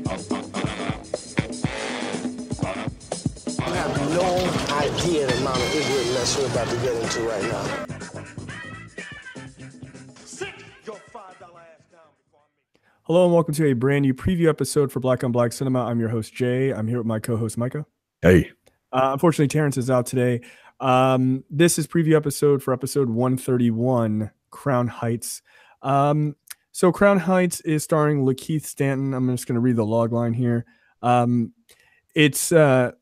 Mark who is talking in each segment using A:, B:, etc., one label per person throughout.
A: I have no idea the amount of ignorant mess we're about to get into right now.
B: Hello and welcome to a brand new preview episode for Black on Black Cinema. I'm your host, Jay. I'm here with my co-host, Micah.
C: Hey.
B: Unfortunately, Terrence is out today. This is preview episode for episode 131, Crown Heights. So Crown Heights is starring Lakeith Stanton. I'm just going to read the log line here. It's a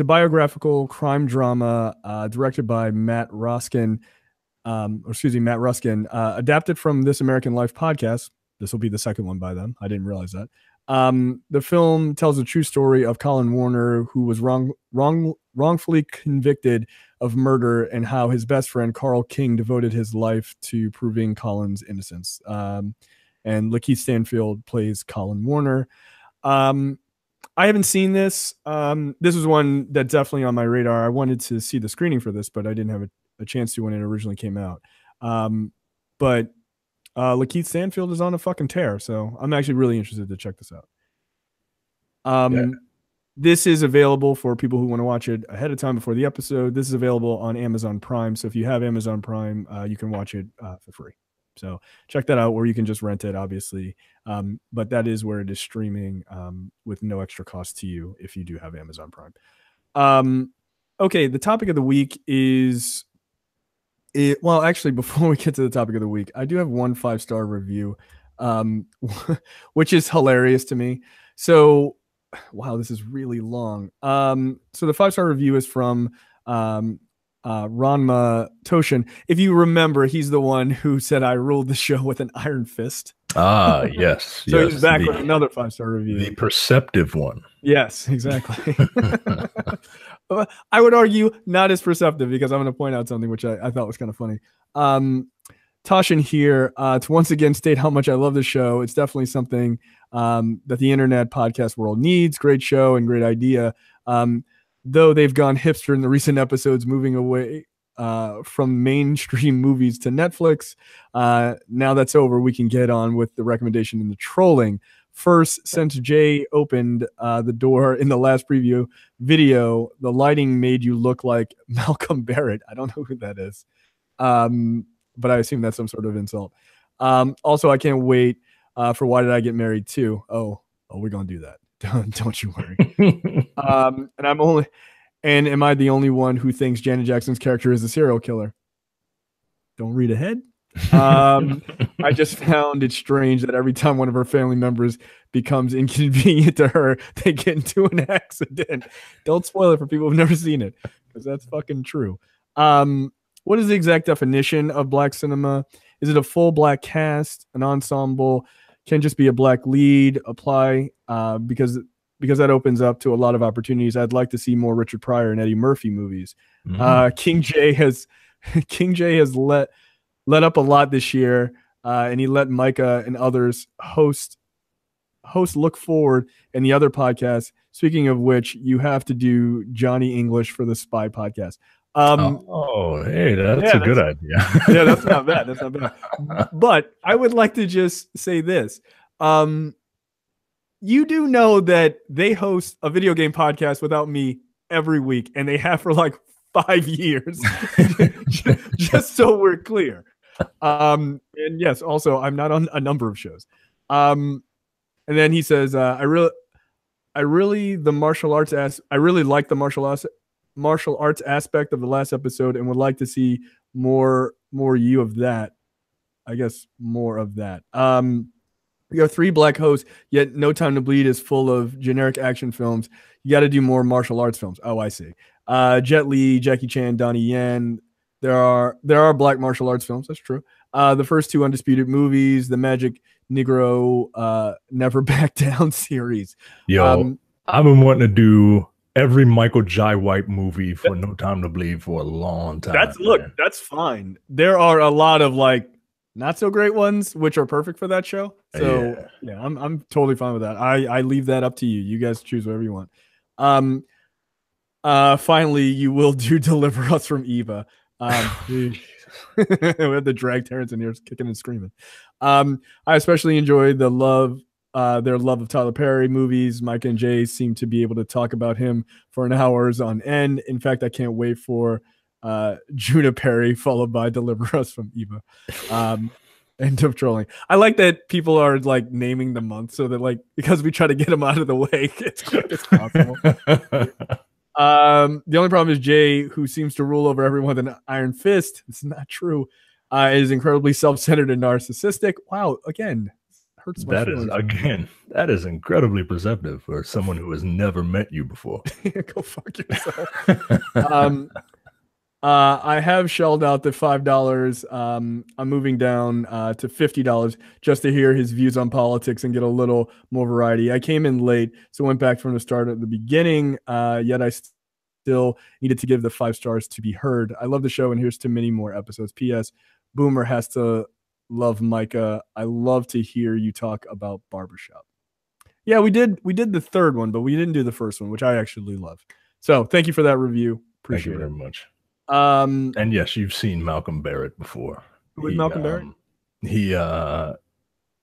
B: biographical crime drama directed by Matt Ruskin, adapted from This American Life podcast. This will be the second one by them. I didn't realize that. The film tells a true story of Colin Warner, who was wrongfully convicted of murder, and how his best friend Carl King devoted his life to proving Colin's innocence. And Lakeith Stanfield plays Colin Warner. I haven't seen this. This was one that definitely on my radar. I wanted to see the screening for this, but I didn't have a chance to when it originally came out. But Lakeith Stanfield is on a fucking tear, so I'm actually really interested to check this out. This is available for people who want to watch it ahead of time before the episode. This is available on Amazon Prime, so if you have Amazon Prime, you can watch it for free. So check that out, or you can just rent it, obviously. But that is where it is streaming with no extra cost to you if you do have Amazon Prime. Okay, the topic of the week is... well, actually, before we get to the topic of the week, I do have one 5-star review, which is hilarious to me. So, wow, this is really long. So the 5-star review is from Ranma Toshin. If you remember, he's the one who said I ruled the show with an iron fist.
C: Ah, yes.
B: So yes, he's back with another 5-star review.
C: The perceptive one.
B: Yes, exactly. I would argue not as perceptive, because I'm going to point out something which I thought was kind of funny. Toshin here to once again state how much I love the show. It's definitely something that the internet podcast world needs. Great show and great idea. Though they've gone hipster in the recent episodes, moving away from mainstream movies to Netflix. Now that's over, we can get on with the recommendation and the trolling. First, since Jay opened the door in the last preview video, the lighting made you look like Malcolm Barrett. I don't know who that is, but I assume that's some sort of insult. Also, I can't wait for Why Did I Get Married Too? Oh, we're gonna do that. Don't you worry. And am I the only one who thinks Janet Jackson's character is a serial killer? Don't read ahead. I just found it strange that every time one of her family members becomes inconvenient to her, they get into an accident. Don't spoil it for people who've never seen it, because that's fucking true. What is the exact definition of black cinema? Is it a full black cast, an ensemble? Can just be a black lead apply? Because that opens up to a lot of opportunities. I'd like to see more Richard Pryor and Eddie Murphy movies. King J has let up a lot this year, and he let Micah and others host Look Forward and the other podcasts. Speaking of which, you have to do Johnny English for the Spy podcast.
C: Hey, that's a good idea.
B: Yeah, that's not bad. That's not bad. But I would like to just say this. You do know that they host a video game podcast without me every week, and they have for like 5 years. Just so we're clear. And yes, also I'm not on a number of shows. And then he says, I really like the martial arts aspect of the last episode, and would like to see more you of that. I guess more of that. We have 3 black hosts, yet No Time to Bleed is full of generic action films. You got to do more martial arts films. Oh, I see. Jet Li, Jackie Chan, Donnie Yen. There are black martial arts films. That's true. The first 2 Undisputed movies, the Magic Negro Never Back Down series.
C: Yo, I've been wanting to do every Michael Jai White movie for No Time to Bleed for a long time.
B: That's fine. There are a lot of like not so great ones which are perfect for that show. So yeah, I'm totally fine with that. I leave that up to you. You guys choose whatever you want. Finally, you will do Deliver Us from Eva. We had to drag Terrence in here kicking and screaming. I especially enjoyed the love their love of Tyler Perry movies. Micah and Jay seem to be able to talk about him for an hours on end. In fact, I can't wait for Juna Perry followed by Deliver Us from Eva. End of trolling. I like that people are like naming the month so that like because we try to get them out of the way as quick as possible. The only problem is Jay, who seems to rule over everyone with an iron fist. It's not true. Is incredibly self-centered and narcissistic. Wow, again, hurts my feelings.
C: That is incredibly perceptive for someone who has never met you before.
B: Go fuck yourself. I have shelled out the $5. I'm moving down to $50 just to hear his views on politics and get a little more variety. I came in late, so went back from the start at the beginning, yet I still needed to give the 5 stars to be heard. I love the show, and here's to many more episodes. P.S. Boomer has to love Micah. I love to hear you talk about Barbershop. Yeah, we did the third one, but we didn't do the first one, which I actually love. So thank you for that review. Appreciate it.
C: Thank you very much. And yes, you've seen Malcolm Barrett before.
B: Who is Malcolm Barrett?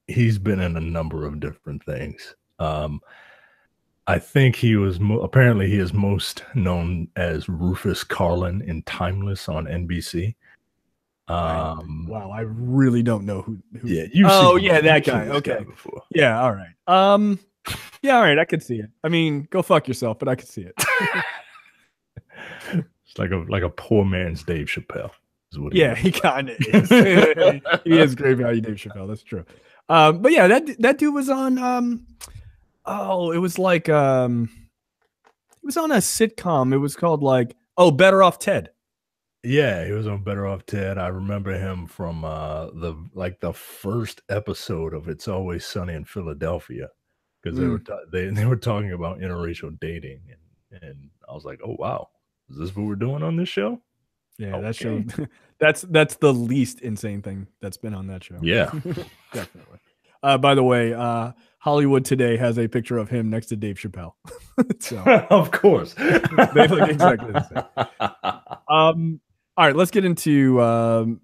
C: He's been in a number of different things. I think he was apparently he is most known as Rufus Carlin in Timeless on NBC.
B: Wow, I really don't know who.
C: Yeah,
B: that guy. Okay,
C: before.
B: Yeah, all right. Yeah, all right. I could see it. I mean, go fuck yourself, but I could see it.
C: Like a poor man's Dave Chappelle.
B: He kind of is. He is Great Value Dave Chappelle. That's true. But yeah, that dude was on. It was like it was on a sitcom. It was called like Better Off Ted.
C: Yeah, he was on Better Off Ted. I remember him from the first episode of It's Always Sunny in Philadelphia because they were talking about interracial dating and I was like, oh wow. Is this what we're doing on this show?
B: Yeah, that show. That's the least insane thing that's been on that show.
C: Yeah,
B: definitely. By the way, Hollywood Today has a picture of him next to Dave Chappelle. So,
C: of course,
B: they look exactly the same. All right, let's get into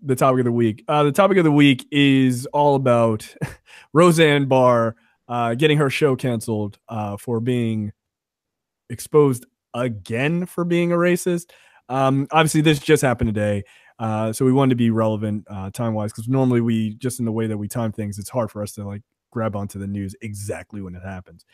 B: the topic of the week. The topic of the week is all about Roseanne Barr getting her show canceled for being exposed again for being a racist. Obviously this just happened today, so we wanted to be relevant time wise because normally we just in the way that we time things, it's hard for us to like grab onto the news exactly when it happens.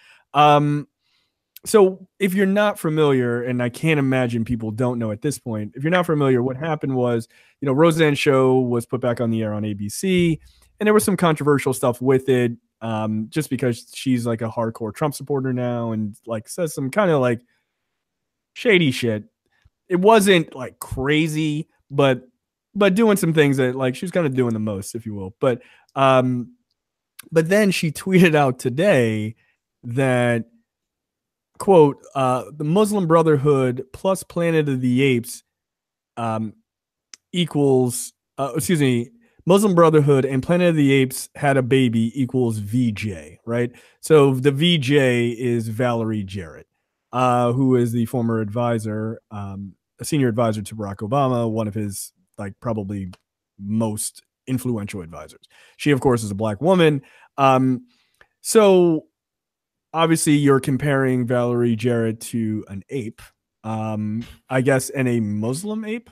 B: So if you're not familiar, and I can't imagine people don't know at this point, if you're not familiar, what happened was, Roseanne's show was put back on the air on ABC, and there was some controversial stuff with it, just because she's like a hardcore Trump supporter now and like says some kind of like shady shit. It wasn't like crazy, but doing some things that like she was kind of doing the most, if you will. But then she tweeted out today that, quote, the Muslim Brotherhood plus Planet of the Apes equals, Muslim Brotherhood and Planet of the Apes had a baby equals VJ, right? So the VJ is Valerie Jarrett. Who is the former advisor, a senior advisor to Barack Obama, one of his like probably most influential advisors. She, of course, is a black woman. So obviously you're comparing Valerie Jarrett to an ape, I guess, and a Muslim ape,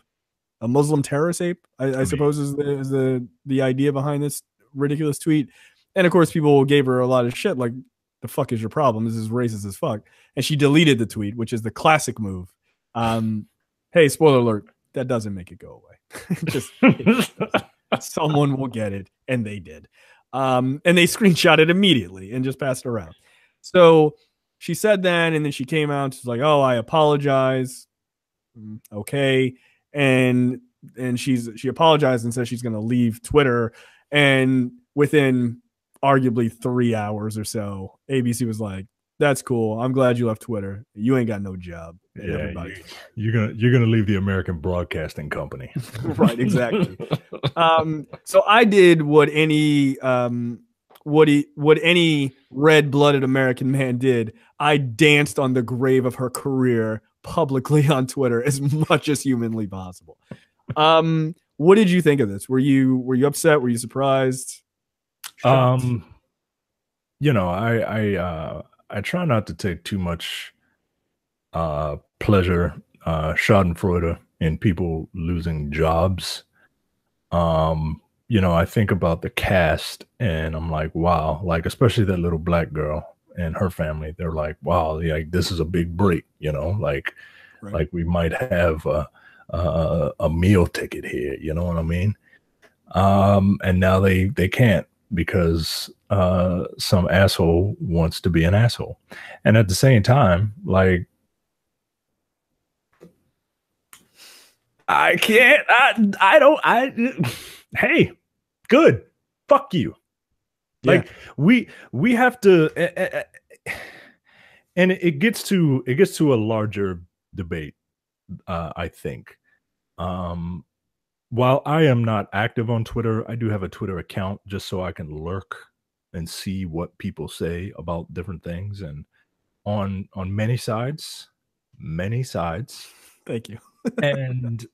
B: a Muslim terrorist ape, I suppose is the idea behind this ridiculous tweet. And of course, people gave her a lot of shit like, the fuck is your problem? This is racist as fuck. And she deleted the tweet, which is the classic move. Hey, spoiler alert, that doesn't make it go away. Just someone will get it, and they did. And they screenshot it immediately and just passed it around. So she said that, and then she came out. She's like, "Oh, I apologize." Okay, and she apologized and said she's going to leave Twitter. And within arguably 3 hours or so, ABC was like, "That's cool. I'm glad you left Twitter. You ain't got no job."
C: Yeah, you're gonna leave the American Broadcasting Company,
B: right? Exactly. So I did what any red-blooded American man did. I danced on the grave of her career publicly on Twitter as much as humanly possible. What did you think of this? Were you upset? Were you surprised?
C: Yeah, you know, I try not to take too much pleasure, Schadenfreude in people losing jobs. You know, I think about the cast and I'm like, wow, like especially that little black girl and her family. They're like, wow, like this is a big break, you know,
B: Right.
C: like we might have a meal ticket here, you know what I mean? And now they can't because some asshole wants to be an asshole. And at the same time, like I can't I don't I hey, good. Fuck you.
B: Yeah.
C: Like we have to and it gets to a larger debate, I think. Um while I am not active on Twitter, I do have a Twitter account just so I can lurk and see what people say about different things. And on many sides,
B: Thank you.
C: and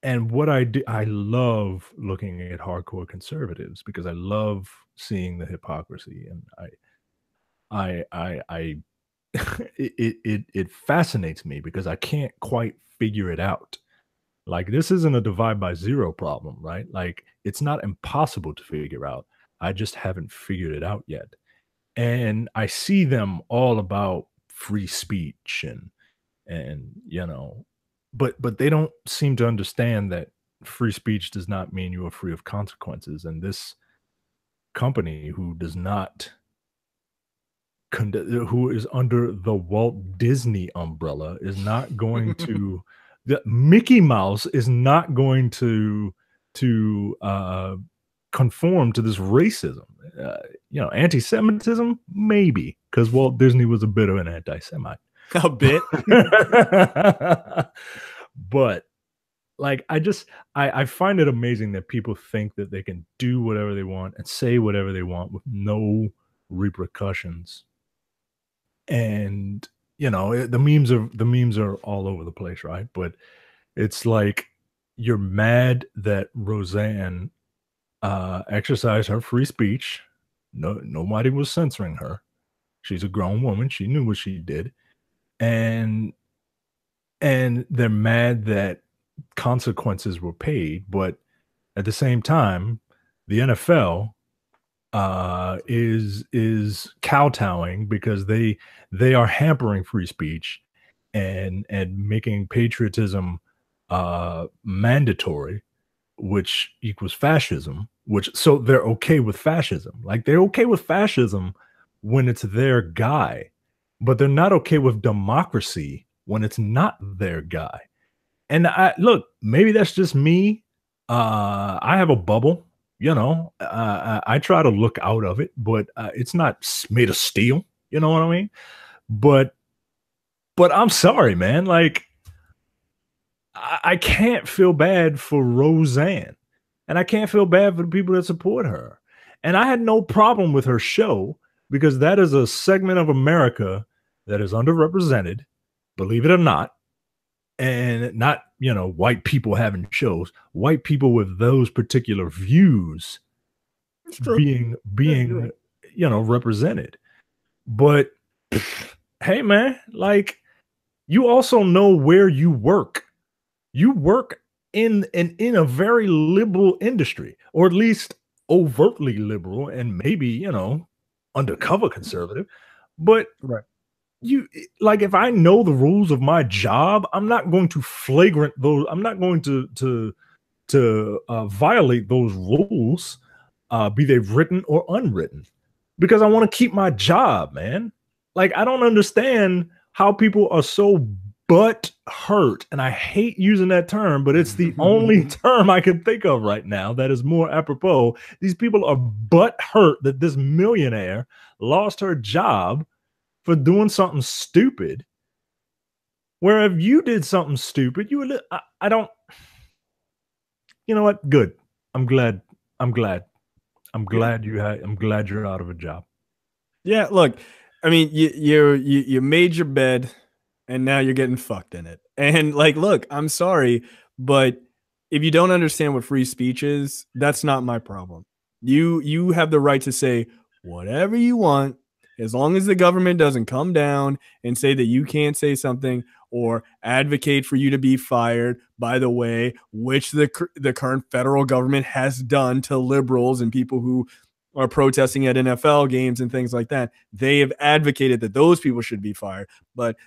C: and what I do, I love looking at hardcore conservatives because I love seeing the hypocrisy, and I it fascinates me because I can't quite figure it out. Like this isn't a divide by zero problem, right? Like it's not impossible to figure out. I just haven't figured it out yet. And I see them all about free speech and you know, but they don't seem to understand that free speech does not mean you are free of consequences. And this company who does not who is under the Walt Disney umbrella is not going to the Mickey Mouse is not going to conform to this racism. You know, anti-Semitism, maybe, because Walt Disney was a bit of an anti-Semite.
B: A bit.
C: But like I find it amazing that people think that they can do whatever they want and say whatever they want with no repercussions. And you know the memes are all over the place, right? But it's like you're mad that Roseanne exercised her free speech. Nobody was censoring her. She's a grown woman. She knew what she did. And they're mad that consequences were paid, but at the same time, the NFL is kowtowing because they are hampering free speech and making patriotism mandatory, which equals fascism. Which so they're okay with fascism, like they're okay with fascism when it's their guy, but they're not okay with democracy when it's not their guy. And I look, maybe that's just me. I have a bubble, you know. I try to look out of it, but it's not made of steel. You know what I mean? But I'm sorry, man. Like I can't feel bad for Roseanne, and I can't feel bad for the people that support her. And I had no problem with her show because that is a segment of America that is underrepresented, believe it or not. And not, you know, white people having shows, white people with those particular views being
B: right.
C: you know, represented. But hey man, like you also know where you work. You work in a very liberal industry, or at least overtly liberal, and maybe, you know, undercover conservative. But
B: Right.
C: you like if I know the rules of my job, I'm not going to flagrant those. I'm not going to violate those rules, be they written or unwritten, because I want to keep my job, man. Like I don't understand how people are so butt hurt, and I hate using that term, but it's the only term I can think of right now that is more apropos. These people are butt hurt that this millionaire lost her job for doing something stupid. Where if you did something stupid, you would. I don't. You know what? Good. I'm glad. I'm glad. I'm glad you had. I'm glad you're out of a job.
B: Yeah, look, I mean, you made your bed, and now you're getting fucked in it. And like, look, I'm sorry, but if you don't understand what free speech is, that's not my problem. You have the right to say whatever you want, As long as the government doesn't come down and say that you can't say something or advocate for you to be fired, by the way, which the current federal government has done to liberals and people who are protesting at NFL games and things like that. They have advocated that those people should be fired. But,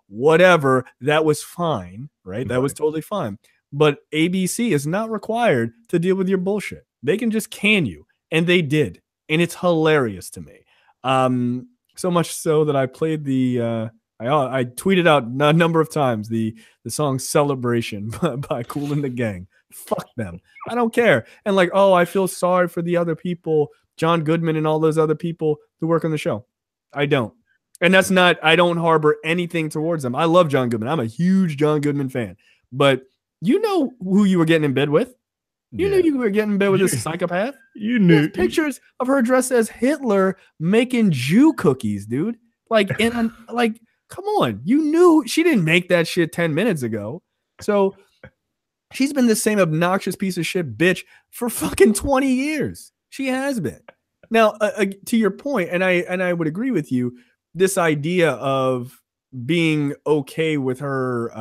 B: whatever, that was fine, right? That was totally fine. But ABC is not required to deal with your bullshit. They can just can you. And they did. And it's hilarious to me. So much so that I played I tweeted out a number of times the song Celebration by Kool and the Gang. Fuck them. I don't care. And I feel sorry for the other people, John Goodman and all those other people who work on the show. I don't. And that's not, I don't harbor anything towards them. I love John Goodman. I'm a huge John Goodman fan. But you know who you were getting in bed with? You knew you were getting in bed with this psychopath. You knew. There's pictures of her dressed as Hitler making Jew cookies, dude. Come on. You knew she didn't make that shit 10 minutes ago. So she's been the same obnoxious piece of shit bitch for fucking 20 years. She has been. Now, to your point, and I would agree with you, this idea of being okay with her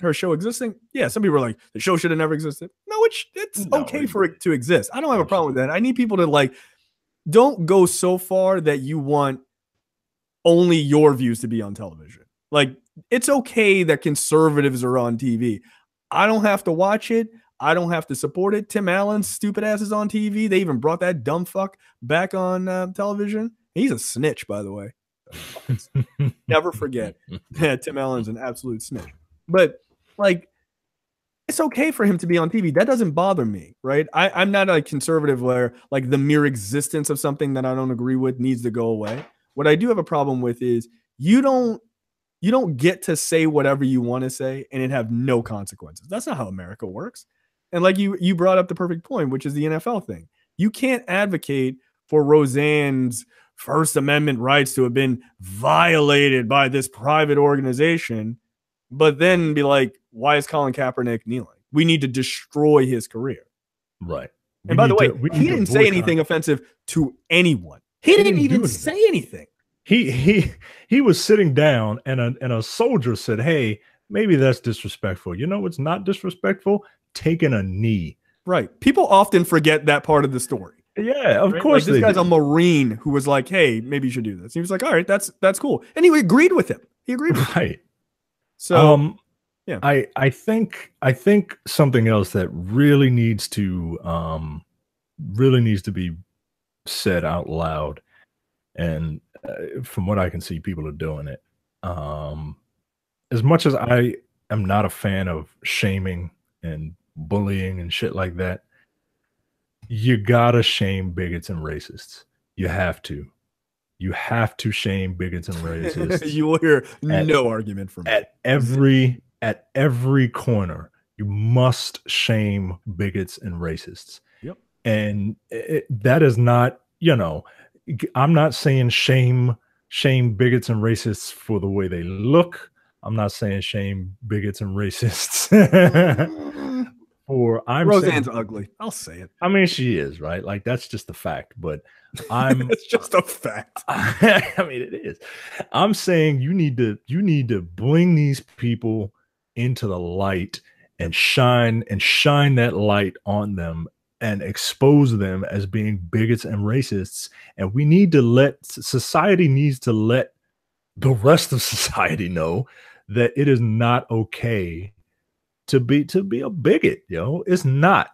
B: her show existing. Yeah, some people are like, the show should have never existed. No, it's okay for it to exist. I don't have a problem with that. I need people to don't go so far that you want only your views to be on television. It's okay that conservatives are on TV. I don't have to watch it. I don't have to support it. Tim Allen's stupid ass is on TV. They even brought that dumb fuck back on television. He's a snitch, by the way. Never forget. Tim Allen's an absolute snitch. But it's okay for him to be on TV. That doesn't bother me, right? I'm not a conservative where the mere existence of something that I don't agree with needs to go away. What I do have a problem with is you don't get to say whatever you want to say and it have no consequences. That's not how America works. And you brought up the perfect point, which is the NFL thing. You can't advocate for Roseanne's First Amendment rights to have been violated by this private organization, but then be like, why is Colin Kaepernick kneeling? We need to destroy his career.
C: Right.
B: And by the way, he didn't say anything offensive to anyone. He didn't even say anything.
C: He was sitting down and a soldier said, hey, maybe that's disrespectful. You know what's not disrespectful? Taking a knee.
B: Right. People often forget that part of the story.
C: Yeah, of course.
B: This guy's a Marine who was like, hey, maybe you should do this. He was like, all right, that's cool. And he agreed with him. He agreed with him. So yeah.
C: I think something else that really needs to be said out loud, and from what I can see, people are doing it. As much as I am not a fan of shaming and bullying and shit like that, you gotta shame bigots and racists. You have to. You have to shame bigots and racists.
B: You will hear no argument from me.
C: At every corner, you must shame bigots and racists.
B: Yep.
C: And that is not, I'm not saying shame bigots and racists for the way they look. I'm not saying shame bigots and racists.
B: Roseanne's ugly. I'll say it.
C: I mean, she is, right? That's just a fact. But it's
B: just a fact.
C: I mean, it is. I'm saying you need to bring these people into the light and shine that light on them and expose them as being bigots and racists. And we need to society needs to let the rest of society know that it is not okay to be a bigot, yo. It's not.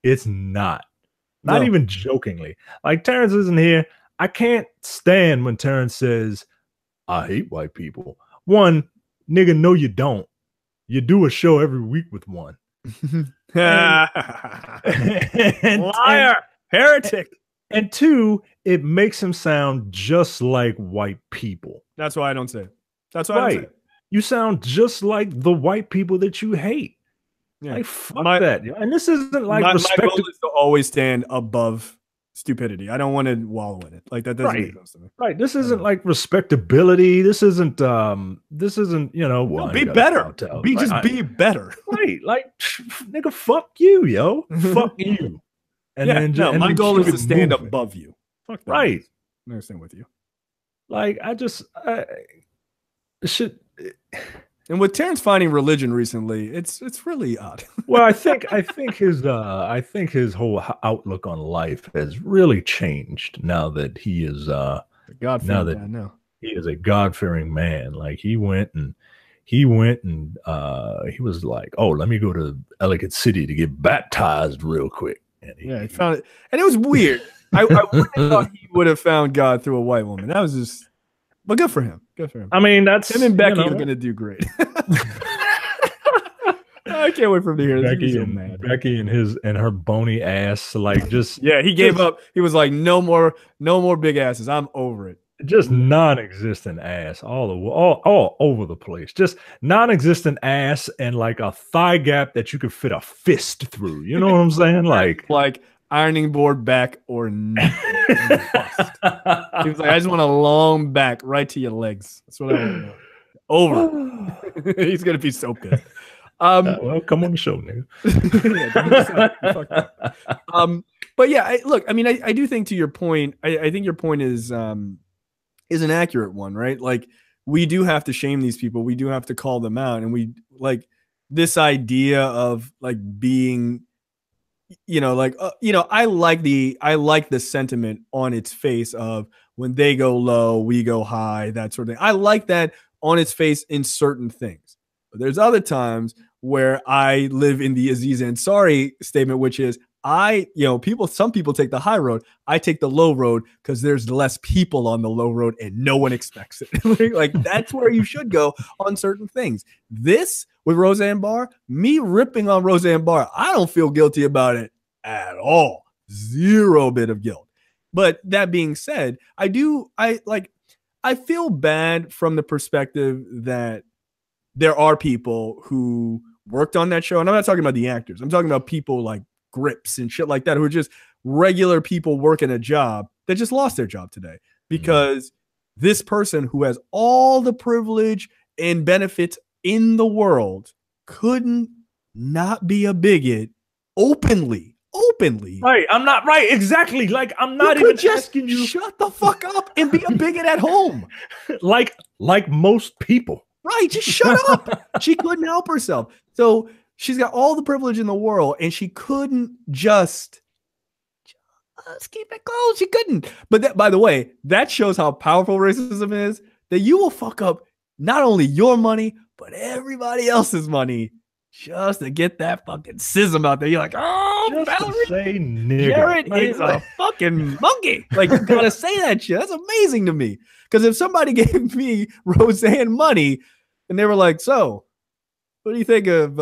C: Not even jokingly. Terrence isn't here. I can't stand when Terrence says, I hate white people. One, nigga, no, you don't. You do a show every week with one.
B: Liar, heretic.
C: And two, it makes him sound just like white people.
B: That's why I don't say it. That's why I don't say it.
C: You sound just like the white people that you hate.
B: Yeah.
C: Fuck that. And this isn't my goal is
B: to always stand above stupidity. I don't want to wallow in it. That doesn't make sense to me.
C: Right. This isn't respectability. This isn't well,
B: be better. Be better.
C: Right. Nigga, fuck you, yo. Fuck you.
B: And my goal is to stand above you. Fuck that.
C: Right.
B: I understand with you.
C: Like I should.
B: And with Terrence finding religion recently, it's really odd.
C: Well, I think his whole outlook on life has really changed now that he is now
B: God-fearing
C: that
B: man now.
C: he is a God-fearing man. Like he went and he was like, oh, let me go to Ellicott City to get baptized real quick. And
B: he found it, and it was weird. I wouldn't have thought he would have found God through a white woman. That was just, but good for him. Good for him.
C: I mean, that's
B: him and Becky are going to do great. I can't wait for him to hear this.
C: Becky and her bony ass, like just
B: yeah, he gave up. He was like, no more big asses. I'm over it.
C: Just non-existent ass all over the place. Just non-existent ass and like a thigh gap that you could fit a fist through. You know what I'm saying?
B: Like ironing board back or not. He was like, I just want a long back right to your legs. That's what I want to know. Over. He's gonna be so pissed.
C: Well, come on the show, nigga.
B: But yeah, look, I mean, I do think to your point, I think your point is an accurate one, right? Like we do have to shame these people. We do have to call them out. And we like this idea of like being, I like the sentiment on its face of when they go low, we go high, that sort of thing. I like that on its face in certain things. But there's other times where I live in the Aziz Ansari statement, which is some people take the high road. I take the low road because there's less people on the low road and no one expects it. Like that's where you should go on certain things. This with Roseanne Barr, me ripping on Roseanne Barr, I don't feel guilty about it at all. Zero bit of guilt. But that being said, I feel bad from the perspective that there are people who worked on that show. And I'm not talking about the actors. I'm talking about people like Grips and shit like that who are just regular people working a job that just lost their job today because this person who has all the privilege and benefits in the world couldn't not be a bigot openly.
C: Right. I'm not right. Exactly. Like I'm not even asking you.
B: Shut the fuck up and be a bigot at home.
C: like most people.
B: Right. Just shut up. She couldn't help herself. So she's got all the privilege in the world and she couldn't just keep it close. She couldn't. But that, by the way, that shows how powerful racism is, that you will fuck up not only your money, but everybody else's money just to get that fucking schism out there. You're like, oh, Valerie, Jared is a fucking monkey. Like, you gotta say that shit. That's amazing to me. Because if somebody gave me Roseanne money and they were like, so, what do you think of,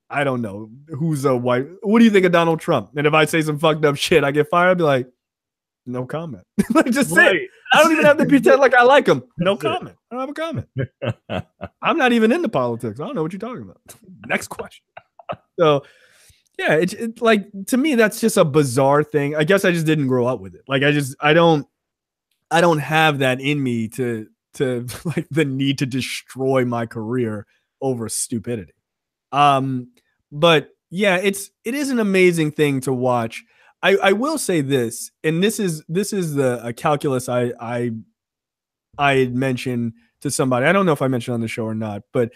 B: I don't know, who's a white, what do you think of Donald Trump? And if I say some fucked up shit, I get fired, I'd be like, no comment. Like, just say it. I don't even have to pretend like I like him. No comment. I don't have a comment. I'm not even into politics. I don't know what you're talking about. Next question. So, yeah, it's like, to me, that's just a bizarre thing. I guess I just didn't grow up with it. Like, I don't have that in me to like the need to destroy my career over stupidity. But yeah, it is an amazing thing to watch. I will say this, and this is a calculus I had mentioned to somebody. I don't know if I mentioned on the show or not, but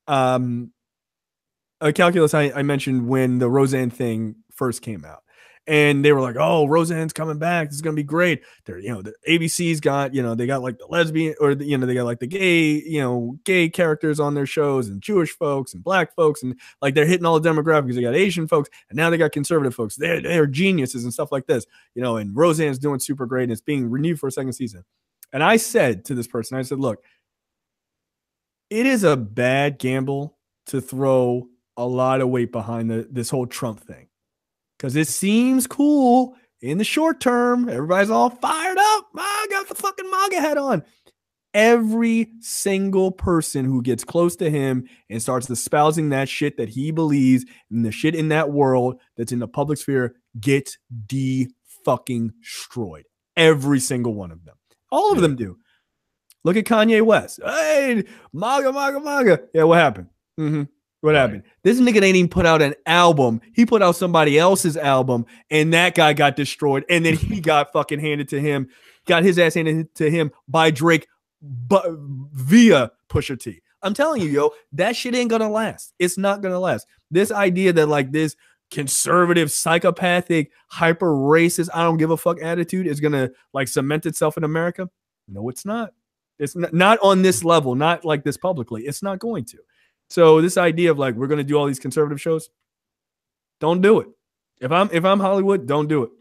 B: a calculus I mentioned when the Roseanne thing first came out. And they were like, "Oh, Roseanne's coming back. This is gonna be great." They're, the ABC's got, they got like the lesbian or they got like the gay characters on their shows and Jewish folks and black folks, and like they're hitting all the demographics. They got Asian folks, and now they got conservative folks. They're geniuses and stuff like this, And Roseanne's doing super great, and it's being renewed for a second season. And I said to this person, I said, "Look, it is a bad gamble to throw a lot of weight behind this whole Trump thing." Because it seems cool in the short term. Everybody's all fired up. I got the fucking MAGA hat on. Every single person who gets close to him and starts espousing that shit that he believes and the shit in that world that's in the public sphere gets fucking destroyed. Every single one of them. All of them do. Look at Kanye West. Hey, MAGA, MAGA, MAGA. Yeah, what happened? What happened? This nigga ain't even put out an album. He put out somebody else's album, and that guy got destroyed. And then he got fucking handed to him got his ass handed to him by Drake via Pusha T. I'm telling you, yo, that shit ain't gonna last. It's not gonna last. This idea that like this conservative, psychopathic, hyper racist, I don't give a fuck attitude is gonna like cement itself in America. No, it's not. It's not on this level, not like this publicly. It's not going to. So this idea of like we're gonna do all these conservative shows, don't do it. If I'm Hollywood, don't do it.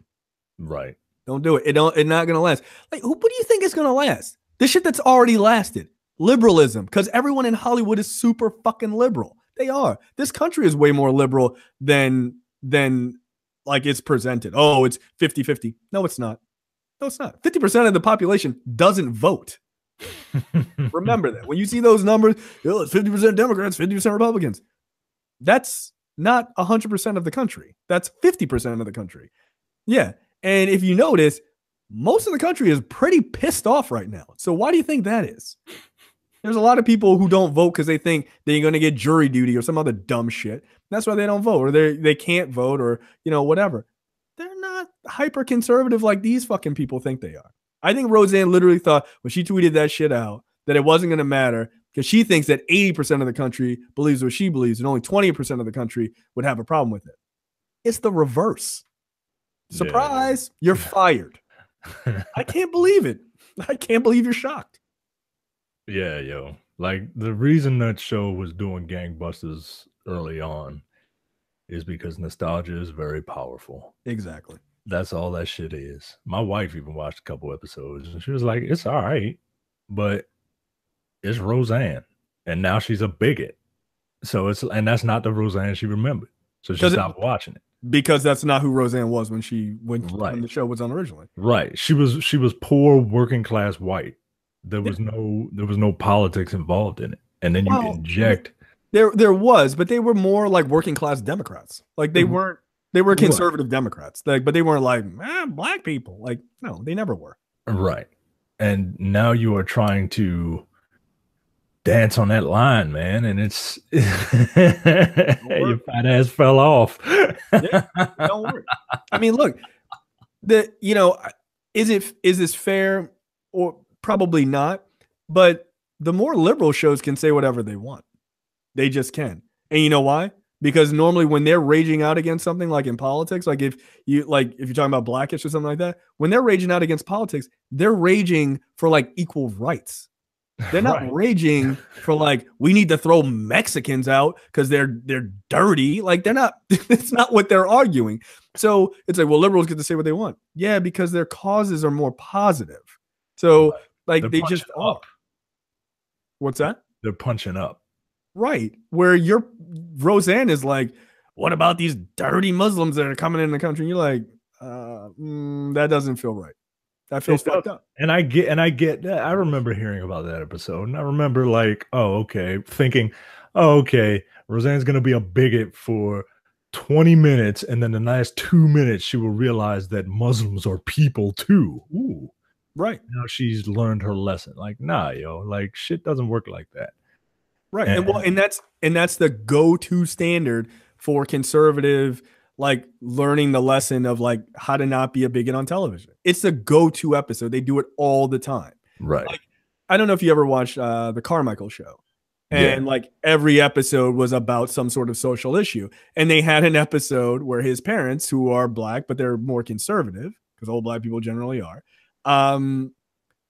C: Right.
B: Don't do it. It's not gonna last. Like, what do you think is gonna last? The shit that's already lasted. Liberalism, because everyone in Hollywood is super fucking liberal. They are. This country is way more liberal than like it's presented. Oh, it's 50-50. No, it's not. No, it's not. 50% of the population doesn't vote. Remember that. When you see those numbers, it's 50% Democrats, 50% Republicans. That's not 100% of the country. That's 50% of the country. Yeah. And if you notice, most of the country is pretty pissed off right now. So why do you think that is? There's a lot of people who don't vote because they think they're going to get jury duty or some other dumb shit. That's why they don't vote, or they can't vote, or whatever. They're not hyper conservative like these fucking people think they are. I think Roseanne literally thought when she tweeted that shit out that it wasn't going to matter because she thinks that 80% of the country believes what she believes and only 20% of the country would have a problem with it. It's the reverse. Surprise, you're fired. I can't believe it. I can't believe you're shocked.
C: Yeah, yo. Like the reason that show was doing gangbusters early on is because nostalgia is very powerful.
B: Exactly.
C: That's all that shit is. My wife even watched a couple episodes and she was like, it's all right, but it's Roseanne. And now she's a bigot. So and that's not the Roseanne she remembered. So she stopped watching it.
B: Because that's not who Roseanne was when the show was on originally.
C: Right. She was poor working class white. There was no politics involved in it. And then you inject
B: there was, but they were more like working class Democrats. Like they were conservative Democrats. Like, but they weren't like black people. Like, no, they never were.
C: Right. And now you are trying to dance on that line, man, and it's your fat ass fell off.
B: Yeah, don't worry. I mean, look, is this fair? Or probably not. But the more liberal shows can say whatever they want. They just can. And you know why? Because normally when they're raging out against something like in politics, like if you're talking about Blackish or something like that, when they're raging out against politics, they're raging for like equal rights. They're not raging for like we need to throw Mexicans out because they're dirty. Like they're not. It's not what they're arguing. So it's like, well, liberals get to say what they want. Yeah, because their causes are more positive. So like they just are. What's that?
C: They're punching up.
B: Right. Where your Roseanne is like, what about these dirty Muslims that are coming in the country? And you're like, that doesn't feel right. That feels fucked up.
C: And I get that. I remember hearing about that episode. And I remember like, thinking, Roseanne's going to be a bigot for 20 minutes. And then the last 2 minutes, she will realize that Muslims are people too. Ooh.
B: Right.
C: Now she's learned her lesson. Like, nah, yo, like shit doesn't work like that.
B: Right. And that's the go-to standard for conservative, like learning the lesson of like how to not be a bigot on television. It's the go-to episode. They do it all the time.
C: Right.
B: Like, I don't know if you ever watched the Carmichael show. And like every episode was about some sort of social issue. And they had an episode where his parents, who are black, but they're more conservative, because old black people generally are,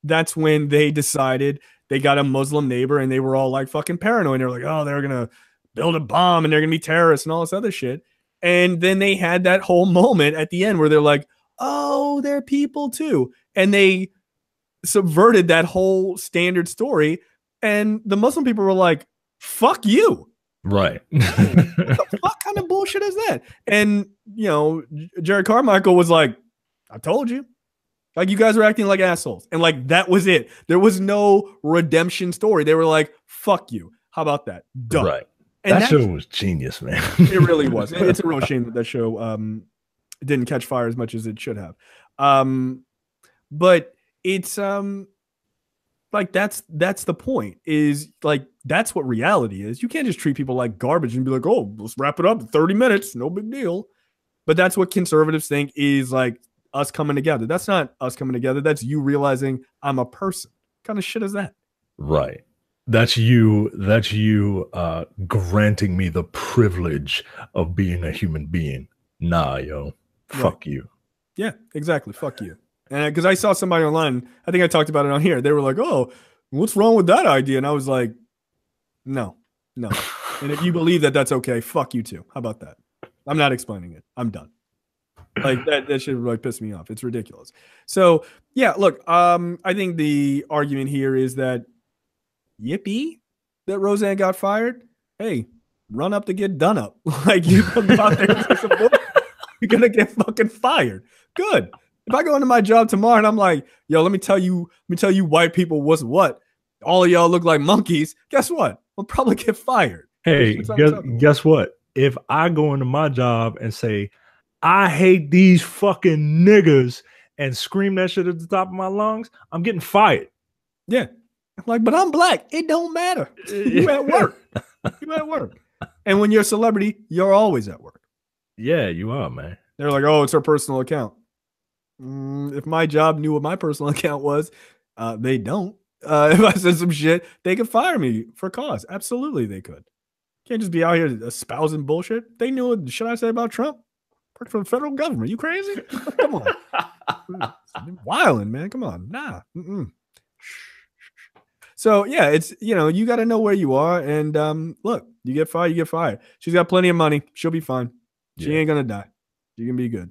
B: that's when they decided they got a Muslim neighbor and they were all like fucking paranoid. They're like, oh, they're going to build a bomb and they're going to be terrorists and all this other shit. And then they had that whole moment at the end where they're like, oh, they're people too. And they subverted that whole standard story. And the Muslim people were like, fuck you.
C: Right.
B: What the fuck kind of bullshit is that? And, Jared Carmichael was like, I told you. Like, you guys are acting like assholes. And like, that was it. There was no redemption story. They were like, fuck you. How about that? Done.
C: Right. And that show was genius, man.
B: It really was. It's a real shame that show didn't catch fire as much as it should have. But it's like that's the point, is like that's what reality is. You can't just treat people like garbage and be like, oh, let's wrap it up in 30 minutes, no big deal. But that's what conservatives think is like us coming together. That's not us coming together. That's you realizing I'm a person. What kind of shit is that?
C: Right. That's you granting me the privilege of being a human being. Nah, yo. Fuck you.
B: Yeah, exactly. Fuck you. And because I saw somebody online, I think I talked about it on here. They were like, "Oh, what's wrong with that idea?" And I was like, No. And if you believe that that's okay, fuck you too. How about that? I'm not explaining it. I'm done. Like that should really piss me off. It's ridiculous. So yeah, look, I think the argument here is that yippee that Roseanne got fired. Hey, run up to get done up. Like you go out there and support, you're gonna get fucking fired. Good. If I go into my job tomorrow and I'm like, yo, let me tell you white people what's what. All of y'all look like monkeys. Guess what? I'll probably get fired.
C: Hey, guess what? If I go into my job and say, I hate these fucking niggas and scream that shit at the top of my lungs, I'm getting fired.
B: Yeah. I'm like, but I'm black. It don't matter. You at work. You at work. And when you're a celebrity, you're always at work.
C: Yeah, you are, man.
B: They're like, oh, it's her personal account. If my job knew what my personal account was, they don't. If I said some shit, they could fire me for cause. Absolutely, they could. Can't just be out here espousing bullshit. They knew what should I say about Trump? Work for the federal government. You crazy? Come on. Wilding, man. Come on. Nah. So yeah, it's you got to know where you are. And look, you get fired, you get fired. She's got plenty of money. She'll be fine. She ain't gonna die. She can be good.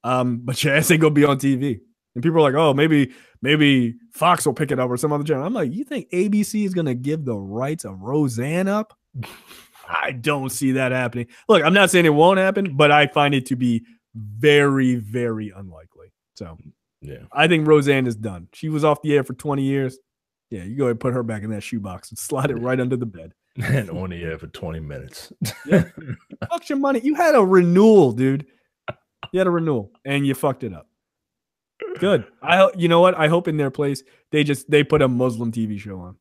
B: But your ass ain't gonna be on TV. And people are like, oh, maybe Fox will pick it up or some other channel. I'm like, you think ABC is going to give the rights of Roseanne up? I don't see that happening. Look, I'm not saying it won't happen, but I find it to be very, very unlikely. So yeah, I think Roseanne is done. She was off the air for 20 years. Yeah, you go ahead and put her back in that shoebox and slide it right under the bed.
C: And on the air for 20 minutes.
B: Yeah. Fuck your money. You had a renewal, dude. You had a renewal and you fucked it up. Good. You know what? I hope in their place they put a Muslim TV show on.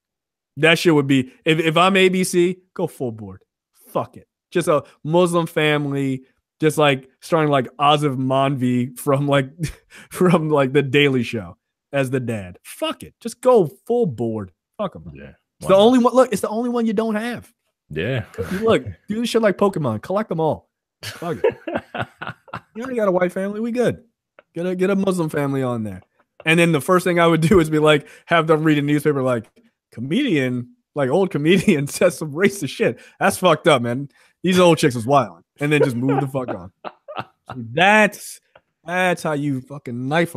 B: That shit would be if I'm ABC, go full board. Fuck it. Just a Muslim family, just like starring like Azif Manvi from the Daily Show as the dad. Fuck it. Just go full board. Fuck them. Yeah. It's the only one. Look, it's the only one you don't have.
C: Yeah.
B: Look, do this shit like Pokemon. Collect them all. Fuck it. You already got a white family. We good. Get a Muslim family on there. And then the first thing I would do is be like, have them read a newspaper like, old comedian says some racist shit. That's fucked up, man. These old chicks was wild. And then just move the fuck on. So that's how you fucking knife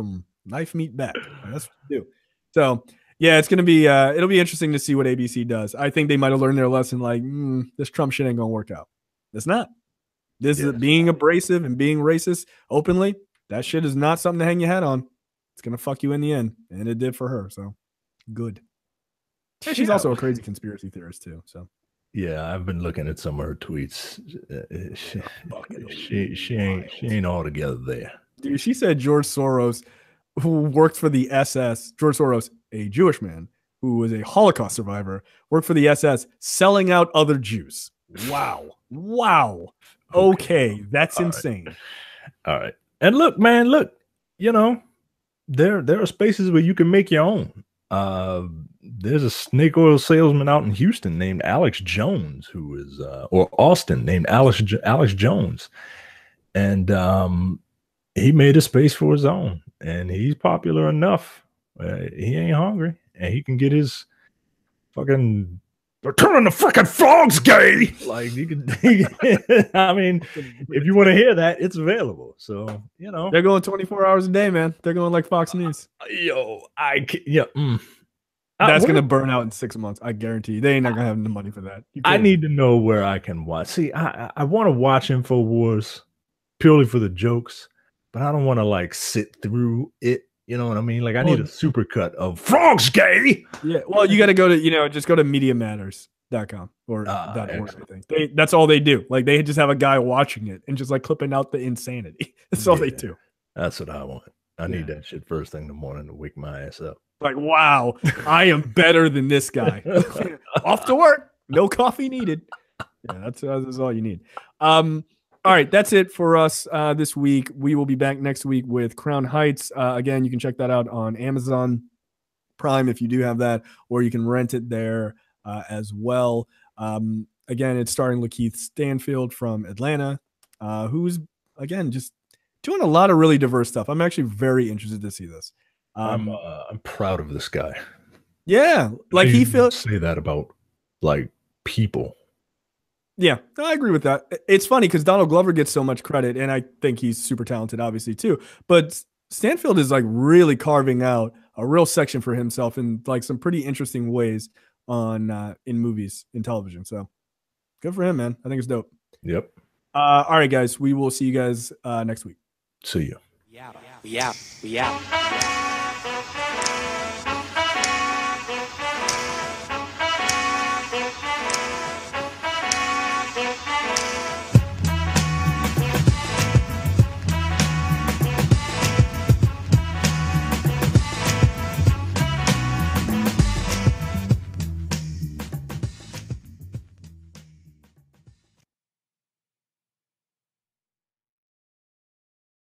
B: meat back. That's what you do. So yeah, it's gonna be it'll be interesting to see what ABC does. I think they might have learned their lesson. Like, this Trump shit ain't gonna work out. It's not. This is being abrasive and being racist openly. That shit is not something to hang your hat on. It's going to fuck you in the end. And it did for her. So good. And she's also a crazy conspiracy theorist too. So
C: yeah, I've been looking at some of her tweets. She ain't altogether there.
B: Dude, she said George Soros, who worked for the SS, George Soros, a Jewish man who was a Holocaust survivor, worked for the SS, selling out other Jews. Wow. Okay. That's insane.
C: All right. And look, man, there are spaces where you can make your own. There's a snake oil salesman out in Houston named Alex Jones, who is, or Austin named Alex Jones. And he made a space for his own. And he's popular enough. He ain't hungry. And he can get his fucking... Return the freaking frogs, gay. Like I mean, if you want to hear that, it's available. So
B: they're going 24 hours a day, man. They're going like Fox News. That's gonna burn out in 6 months. I guarantee you. They ain't not gonna have the money for that.
C: I need to know where I can watch. See, I want to watch InfoWars purely for the jokes, but I don't want to like sit through it. You know what I mean? Like I need a supercut of frogs gay.
B: Yeah. Well, you got to go to, just go to MediaMatters.com or .org, I think. That's all they do. Like they just have a guy watching it and just like clipping out the insanity. That's all they do.
C: That's what I want. I need that shit first thing in the morning to wake my ass up.
B: Like, wow, I am better than this guy. Off to work. No coffee needed. Yeah, that's all you need. All right, that's it for us this week. We will be back next week with Crown Heights. Again, you can check that out on Amazon Prime if you do have that, or you can rent it there as well. Again, it's starring Lakeith Stanfield from Atlanta, who's, again, just doing a lot of really diverse stuff. I'm actually very interested to see this.
C: I'm proud of this guy.
B: Yeah, like he feels
C: say that about like people.
B: Yeah, I agree with that. It's funny because Donald Glover gets so much credit, and I think he's super talented, obviously, too. But Stanfield is like really carving out a real section for himself in like some pretty interesting ways on in movies, in television. So good for him, man. I think it's dope.
C: Yep.
B: All right, guys. We will see you guys next week.
C: See you.
D: We out.